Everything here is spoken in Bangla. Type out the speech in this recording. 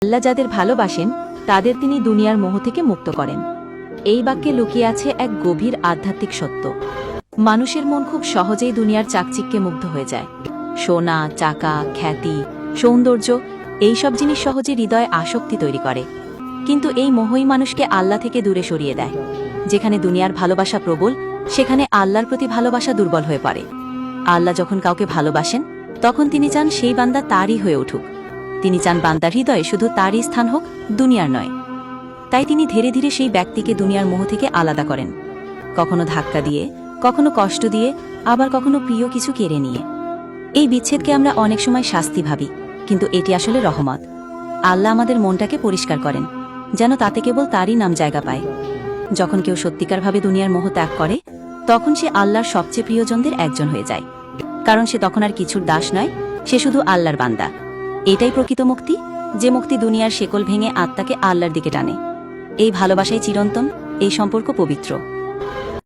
আল্লাহ যাদের ভালোবাসেন তাদের তিনি দুনিয়ার মোহ থেকে মুক্ত করেন। এই বাক্যে লুকিয়ে আছে এক গভীর আধ্যাত্মিক সত্য। মানুষের মন খুব সহজেই দুনিয়ার চাকচিক্যে মুগ্ধ হয়ে যায়। সোনা, টাকা, খ্যাতি, সৌন্দর্য এইসব জিনিস সহজে হৃদয়ে আসক্তি তৈরি করে। কিন্তু এই মোহই মানুষকে আল্লাহ থেকে দূরে সরিয়ে দেয়। যেখানে দুনিয়ার ভালোবাসা প্রবল, সেখানে আল্লাহর প্রতি ভালোবাসা দুর্বল হয়ে পড়ে। আল্লাহ যখন কাউকে ভালোবাসেন তখন তিনি চান সেই বান্দা তারই হয়ে উঠুক। তিনি চান বান্দার হৃদয়ে শুধু তারই স্থান হোক, দুনিয়ার নয়। তাই তিনি ধীরে ধীরে সেই ব্যক্তিকে দুনিয়ার মোহ থেকে আলাদা করেন, কখনো ধাক্কা দিয়ে, কখনো কষ্ট দিয়ে, আবার কখনো প্রিয় কিছু কেড়ে নিয়ে। এই বিচ্ছেদকে আমরা অনেক সময় শাস্তি ভাবি, কিন্তু এটি আসলে রহমত। আল্লাহ আমাদের মনটাকে পরিষ্কার করেন, যেন তাতে কেবল তারই নাম জায়গা পায়। যখন কেউ সত্যিকারভাবে দুনিয়ার মোহ ত্যাগ করে, তখন সে আল্লাহর সবচেয়ে প্রিয়জনদের একজন হয়ে যায়। কারণ সে তখন আর কিছুর দাস নয়, সে শুধু আল্লাহর বান্দা। এটাই প্রকৃত মুক্তি, যে মুক্তি দুনিয়ার শেকল ভেঙে আত্মাকে আল্লাহর দিকে টানে। এই ভালোবাসাই চিরন্তন, এই সম্পর্ক পবিত্র।